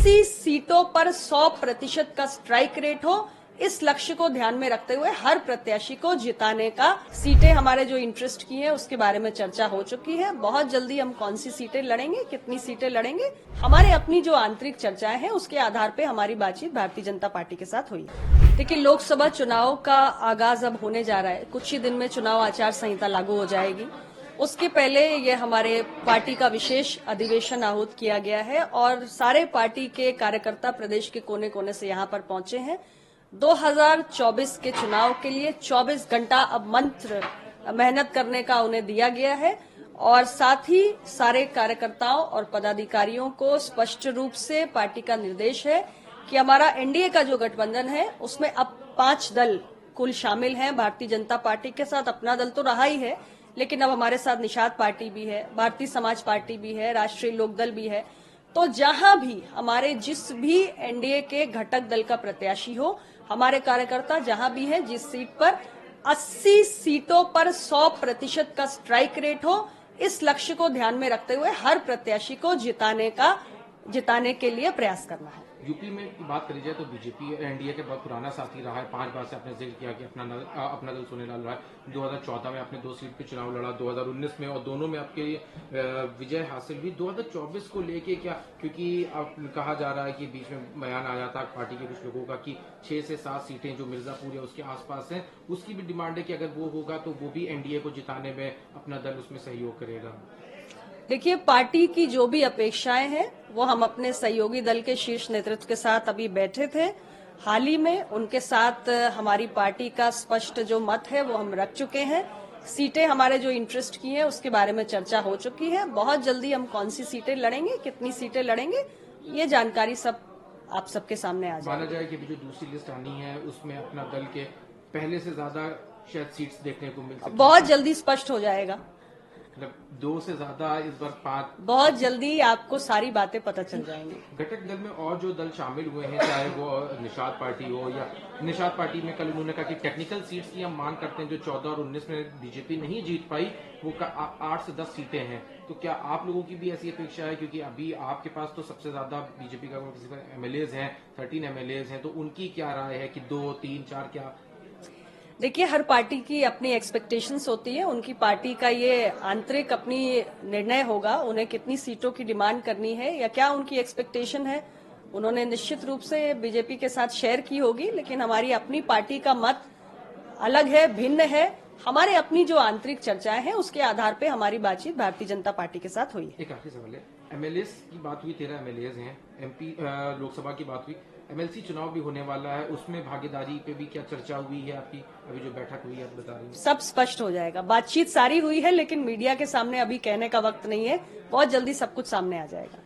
80 सीटों पर 100% का स्ट्राइक रेट हो, इस लक्ष्य को ध्यान में रखते हुए हर प्रत्याशी को जिताने का, सीटें हमारे जो इंटरेस्ट की है उसके बारे में चर्चा हो चुकी है। बहुत जल्दी हम कौन सी सीटें लड़ेंगे, कितनी सीटें लड़ेंगे, हमारे अपनी जो आंतरिक चर्चाएं हैं उसके आधार पे हमारी बातचीत भारतीय जनता पार्टी के साथ हुई। देखिए, लोकसभा चुनाव का आगाज अब होने जा रहा है। कुछ ही दिन में चुनाव आचार संहिता लागू हो जाएगी। उसके पहले ये हमारे पार्टी का विशेष अधिवेशन आहूत किया गया है और सारे पार्टी के कार्यकर्ता प्रदेश के कोने कोने से यहाँ पर पहुंचे हैं। 2024 के चुनाव के लिए 24 घंटा अब मंत्र मेहनत करने का उन्हें दिया गया है और साथ ही सारे कार्यकर्ताओं और पदाधिकारियों को स्पष्ट रूप से पार्टी का निर्देश है कि हमारा एनडीए का जो गठबंधन है उसमें अब 5 दल कुल शामिल हैं। भारतीय जनता पार्टी के साथ अपना दल तो रहा ही है, लेकिन अब हमारे साथ निषाद पार्टी भी है, भारतीय समाज पार्टी भी है, राष्ट्रीय लोकदल भी है। तो जहां भी हमारे जिस भी एनडीए के घटक दल का प्रत्याशी हो, हमारे कार्यकर्ता जहां भी हैं, जिस सीट पर 80 सीटों पर 100% का स्ट्राइक रेट हो, इस लक्ष्य को ध्यान में रखते हुए हर प्रत्याशी को जिताने के लिए प्रयास करना है। यूपी में की बात करी जाए तो बीजेपी एनडीए के बहुत पुराना साथी रहा है। 5 बार से आपने जिक्र किया कि अपना दल सोनेलाल रहा है। 2014 में आपने 2 सीट पे चुनाव लड़ा, 2019 में, और दोनों में आपके विजय हासिल हुई। 2024 को लेके क्या, क्योंकि अब कहा जा रहा है कि बीच में बयान आया था पार्टी के कुछ लोगों का कि 6 से 7 सीटें जो मिर्जापुर या उसके आसपास हैं, उसकी भी डिमांड है कि अगर वो होगा तो वो भी एनडीए को जिताने में अपना दल उसमें सहयोग करेगा। देखिए, पार्टी की जो भी अपेक्षाएं हैं वो हम अपने सहयोगी दल के शीर्ष नेतृत्व के साथ अभी बैठे थे। हाल ही में उनके साथ हमारी पार्टी का स्पष्ट जो मत है वो हम रख चुके हैं। सीटें हमारे जो इंटरेस्ट की हैं उसके बारे में चर्चा हो चुकी है। बहुत जल्दी हम कौन सी सीटें लड़ेंगे, कितनी सीटें लड़ेंगे, ये जानकारी सब आप सबके सामने आ जाएगी। माना जाए कि जो दूसरी लिस्ट आनी है उसमें अपना दल के पहले से ज्यादा शायद सीट्स देखने को मिल सकती है। बहुत जल्दी स्पष्ट हो जाएगा। मतलब 2 से ज्यादा, इस बार 5, बहुत जल्दी आपको सारी बातें पता चल जाएंगी। घटक दल में और जो दल शामिल हुए हैं, चाहे वो निषाद पार्टी हो या निषाद पार्टी में कल उन्होंने कहा कि टेक्निकल सीट्स की हम मांग करते हैं जो 14 और 19 में बीजेपी नहीं जीत पाई, वो 8 से 10 सीटें हैं। तो क्या आप लोगों की भी ऐसी अपेक्षा है, क्योंकि अभी आपके पास तो सबसे ज्यादा बीजेपी का किसी का एमएलएज हैं, 13 एमएलएज हैं, तो उनकी क्या राय है कि 2, 3, 4 क्या? देखिए, हर पार्टी की अपनी एक्सपेक्टेशंस होती है। उनकी पार्टी का ये आंतरिक अपनी निर्णय होगा उन्हें कितनी सीटों की डिमांड करनी है या क्या उनकी एक्सपेक्टेशन है, उन्होंने निश्चित रूप से बीजेपी के साथ शेयर की होगी। लेकिन हमारी अपनी पार्टी का मत अलग है, भिन्न है। हमारे अपनी जो आंतरिक चर्चाएं हैं उसके आधार पे हमारी बातचीत भारतीय जनता पार्टी के साथ हुई है। एक आखिरी सवाल है, एमएलएज की बात हुई, 13 एमएलएज हैं, एमपी लोकसभा की बात हुई, एमएलसी चुनाव भी होने वाला है, उसमें भागीदारी पे भी क्या चर्चा हुई है आपकी? अभी जो बैठक हुई है आप बता रही हैं। सब स्पष्ट हो जाएगा। बातचीत सारी हुई है, लेकिन मीडिया के सामने अभी कहने का वक्त नहीं है। बहुत जल्दी सब कुछ सामने आ जाएगा।